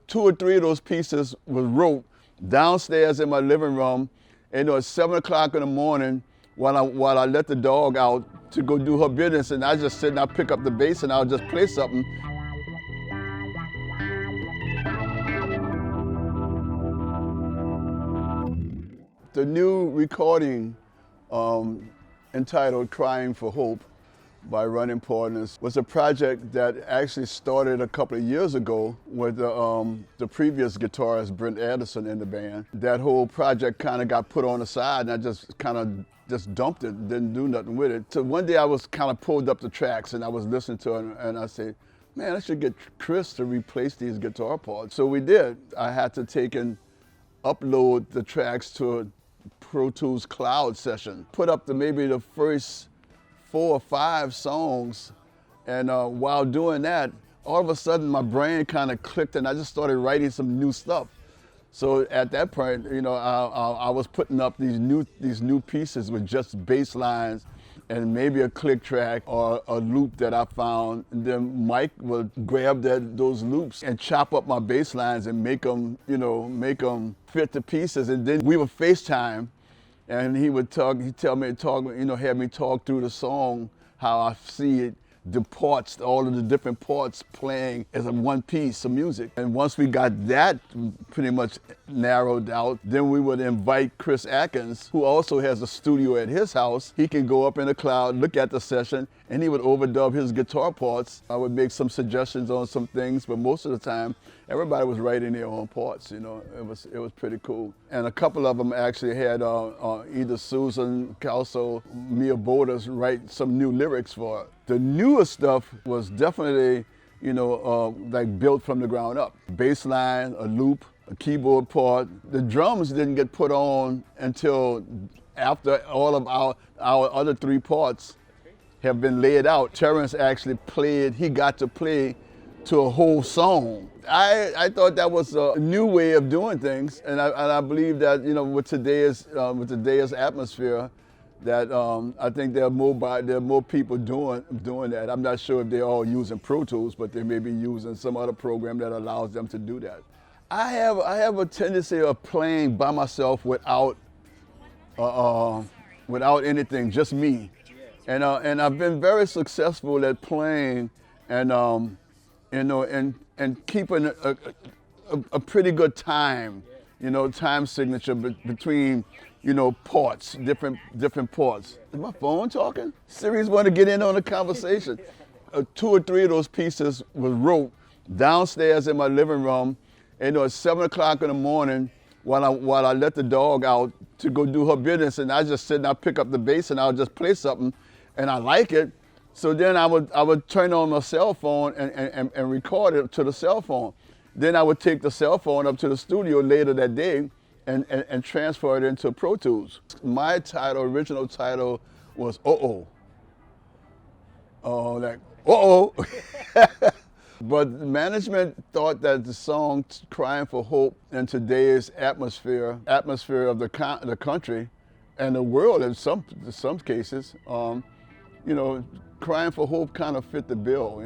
2 or 3 of those pieces was wrote downstairs in my living room, and at 7 o'clock in the morning, while I let the dog out to go do her business, and I just sit and I pick up the bass and I'll just play something. The new recording entitled Crying for Hope by Runnin Pardners was a project that actually started a couple of years ago with the previous guitarist, Brent Anderson, in the band. That whole project kind of got put on the side, and I just kind of dumped it, didn't do nothing with it. So one day I was kind of pulled up the tracks and I was listening to it, and I said, man, I should get Chris to replace these guitar parts. So we did. I had to take and upload the tracks to a Pro Tools cloud session, put up maybe the first 4 or 5 songs, and while doing that, all of a sudden my brain kind of clicked and I just started writing some new stuff. So at that point, you know, I was putting up these new pieces with just bass lines and maybe a click track or a loop that I found. And then Mike would grab those loops and chop up my bass lines and make them fit the pieces. And then we would FaceTime, and he would talk. He'd tell me to talk, have me talk through the song, how I see it, the parts, all of the different parts playing as a one piece of music. And once we got that pretty much narrowed out, then we would invite Chris Atkins, who also has a studio at his house. He can go up in the cloud, look at the session, and he would overdub his guitar parts. I would make some suggestions on some things, but most of the time, everybody was writing their own parts. You know, it was pretty cool. And a couple of them actually had either Susan Calso, Mia Borders write some new lyrics for it. The newer stuff was definitely, like built from the ground up. Bass line, a loop, a keyboard part. The drums didn't get put on until after all of our other 3 parts have been laid out. Terrence actually played, he got to play to a whole song. I thought that was a new way of doing things, and I believe that, with today's atmosphere, that I think there are more people doing that. I'm not sure if they're all using Pro Tools, but they may be using some other program that allows them to do that. I have a tendency of playing by myself without anything, just me, and I've been very successful at playing and keeping a pretty good time, time signature between, parts, different parts. Is my phone talking? Siri's want to get in on the conversation. 2 or 3 of those pieces was wrote downstairs in my living room, and at 7 o'clock in the morning, while I let the dog out to go do her business, and I just sit and I pick up the bass and I'll just play something, and I like it. So then I would turn on my cell phone and record it to the cell phone. Then I would take the cell phone up to the studio later that day and transfer it into Pro Tools. My original title was Uh-Oh. Like, uh-oh. But management thought that the song Crying for Hope in today's atmosphere of the country and the world in some cases, Crying for Hope kind of fit the bill,